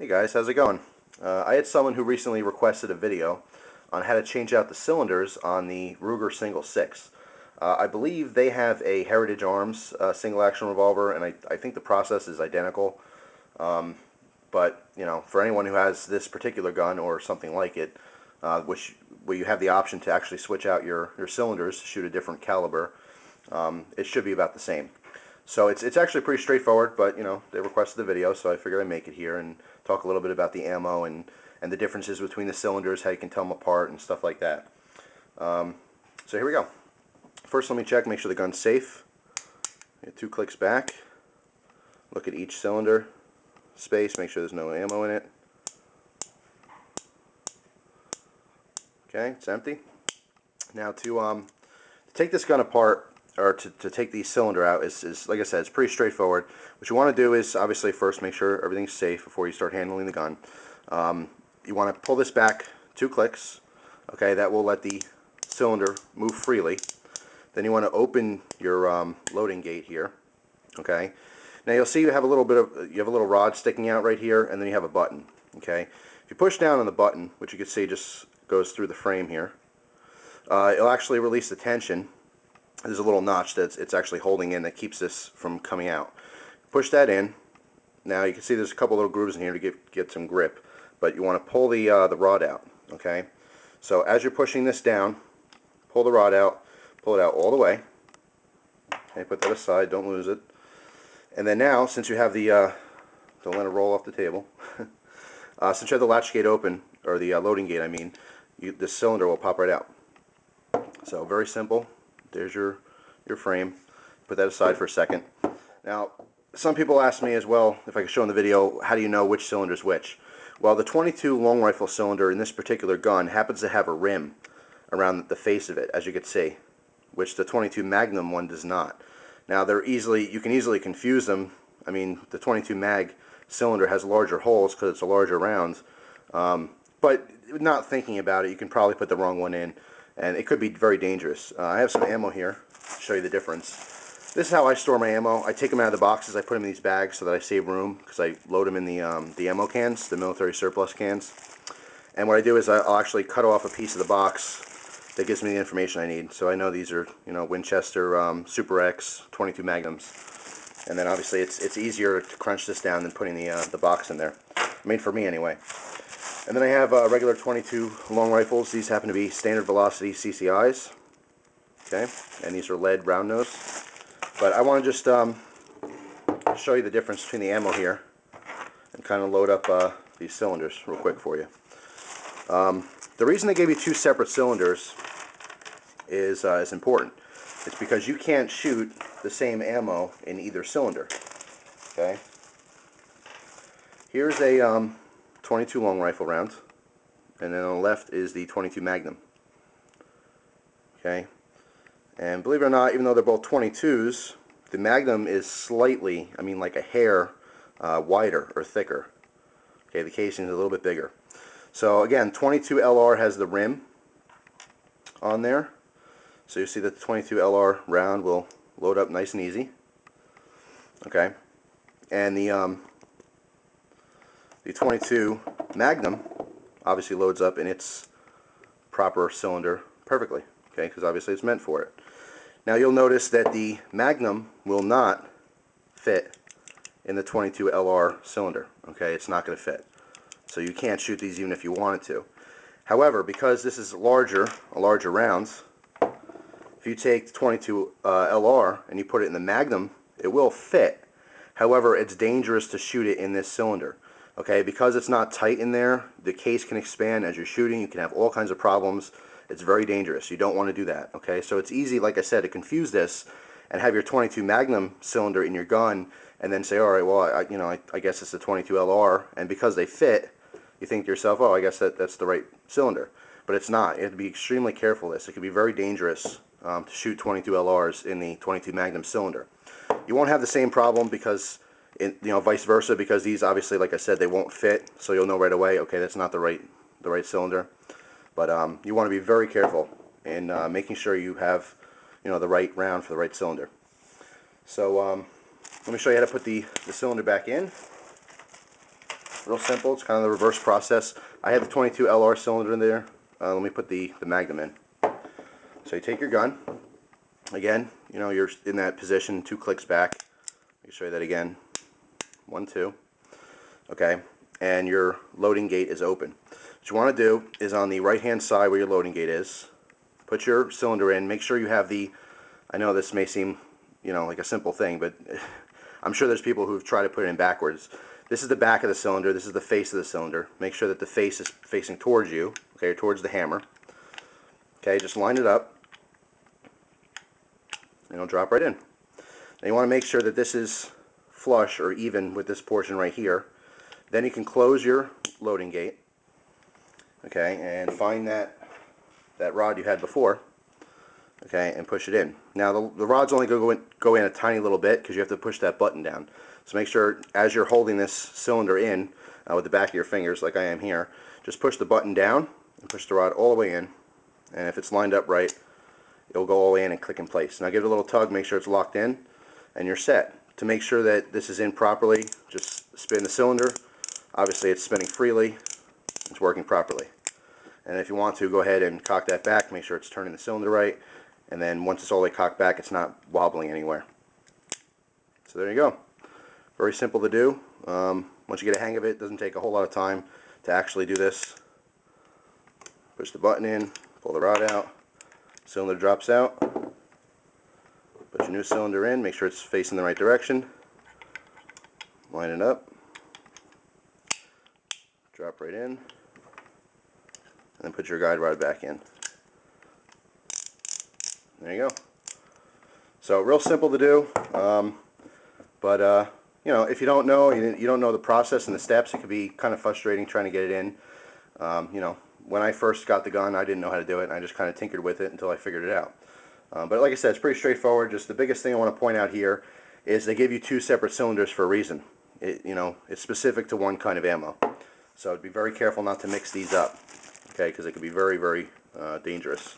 Hey guys, how's it going? I had someone who recently requested a video on how to change out the cylinders on the Ruger Single 6. I believe they have a Heritage Arms single action revolver, and I think the process is identical. But you know, for anyone who has this particular gun or something like it, where you have the option to actually switch out your cylinders to shoot a different caliber, it should be about the same. So it's actually pretty straightforward, but you know, they requested the video, so I figured I'd make it here and talk a little bit about the ammo and the differences between the cylinders, how you can tell them apart and stuff like that. So here we go. First, let me check, make sure the gun's safe. Get 2 clicks back. Look at each cylinder space, make sure there's no ammo in it. Okay, it's empty. Now to take this gun apart, or to take the cylinder out, is like I said, it's pretty straightforward. What you want to do is obviously first make sure everything's safe before you start handling the gun. You want to pull this back 2 clicks. Okay, that will let the cylinder move freely. Then you want to open your loading gate here. Okay. Now you'll see you have a little rod sticking out right here, and then you have a button. Okay. If you push down on the button, which you can see just goes through the frame here, it'll actually release the tension. There's a little notch that it's actually holding in that keeps this from coming out. Push that in. Now you can see there's a couple little grooves in here to get some grip, but you want to pull the rod out. Okay. So as you're pushing this down, pull the rod out, pull it out all the way. Okay, put that aside, don't lose it. And then now, since you have the don't let it roll off the table. Since you have the latch gate open, or the loading gate, I mean, this cylinder will pop right out. So very simple. There's your frame. Put that aside for a second. Now, some people ask me as well, if I can show in the video, how do you know which cylinder is which? Well, the 22 long rifle cylinder in this particular gun happens to have a rim around the face of it, as you can see, which the 22 Magnum one does not. Now, you can easily confuse them. I mean, the 22 Mag cylinder has larger holes because it's a larger round, but not thinking about it, you can probably put the wrong one in, and it could be very dangerous. I have some ammo here to show you the difference. This is how I store my ammo. I take them out of the boxes, I put them in these bags so that I save room, because I load them in the ammo cans, the military surplus cans. And what I do is I'll actually cut off a piece of the box that gives me the information I need. So I know these are, you know, Winchester Super X 22 Magnums. And then obviously it's easier to crunch this down than putting the box in there. I mean, for me anyway. And then I have regular 22 long rifles. These happen to be standard velocity CCIs. Okay, and these are lead round nose. But I want to just show you the difference between the ammo here and kind of load up these cylinders real quick for you. The reason they gave you 2 separate cylinders is important. It's because you can't shoot the same ammo in either cylinder. Okay. Here's a 22 long rifle round, and then on the left is the 22 Magnum. Okay. And believe it or not, even though they're both 22s, the Magnum is slightly, I mean like a hair, wider or thicker. Okay, the casing is a little bit bigger. So again, 22 LR has the rim on there. So you see that the 22 LR round will load up nice and easy. Okay, and the 22 Magnum obviously loads up in its proper cylinder perfectly. Okay, because obviously it's meant for it. Now you'll notice that the Magnum will not fit in the 22 LR cylinder. Okay, it's not going to fit. So you can't shoot these even if you wanted to. However, because this is a larger rounds, if you take the 22 LR and you put it in the Magnum, it will fit. However, it's dangerous to shoot it in this cylinder. Okay, because it's not tight in there, the case can expand as you're shooting. You can have all kinds of problems. It's very dangerous. You don't want to do that. Okay, so it's easy, like I said, to confuse this and have your 22 Magnum cylinder in your gun, and then say, all right, well, I guess it's the 22 LR, and because they fit, you think to yourself, oh, I guess that's the right cylinder. But it's not. You have to be extremely careful with this. It can be very dangerous to shoot 22 LRs in the 22 Magnum cylinder. You won't have the same problem because, vice versa, because these obviously, like I said, they won't fit. So you'll know right away, okay, that's not the right cylinder. But you want to be very careful in making sure you have, the right round for the right cylinder. So let me show you how to put the cylinder back in. real simple. It's kind of the reverse process. I have the 22 LR cylinder in there. Let me put the magnum in. So you take your gun. Again, you know, you're in that position, 2 clicks back. Let me show you that again. 1, 2. Okay, and your loading gate is open. What you want to do is on the right hand side where your loading gate is, put your cylinder in. Make sure you have the, I know this may seem, you know, like a simple thing, but I'm sure there's people who've tried to put it in backwards. This is the back of the cylinder, this is the face of the cylinder. Make sure that the face is facing towards you, okay, or towards the hammer. Okay, just line it up, and it'll drop right in. Now you want to make sure that this is flush or even with this portion right here. Then you can close your loading gate, okay, and find that rod you had before, okay, and push it in. Now the rod's only going to go in a tiny little bit because you have to push that button down. So make sure as you're holding this cylinder in with the back of your fingers, like I am here, just push the button down and push the rod all the way in. And if it's lined up right, it'll go all the way in and click in place. Now give it a little tug, make sure it's locked in, and you're set. To make sure that this is in properly, just spin the cylinder. Obviously it's spinning freely, it's working properly. And if you want to, go ahead and cock that back, make sure it's turning the cylinder right, and then once it's all the way cocked back, it's not wobbling anywhere. So there you go. Very simple to do. Once you get a hang of it, it doesn't take a whole lot of time to actually do this. Push the button in, pull the rod out, cylinder drops out, put your new cylinder in, make sure it's facing the right direction, line it up, drop right in, and then put your guide rod back in. There you go. So real simple to do, but you know, if you don't know, you don't know the process and the steps, it could be kind of frustrating trying to get it in. You know, when I first got the gun, I didn't know how to do it, and I just kind of tinkered with it until I figured it out. But like I said, it's pretty straightforward. Just the biggest thing I want to point out here is they give you 2 separate cylinders for a reason. You know, it's specific to one kind of ammo. So be very careful not to mix these up, okay, because it could be very, very dangerous.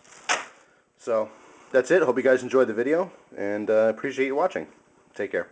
So that's it. Hope you guys enjoyed the video, and appreciate you watching. Take care.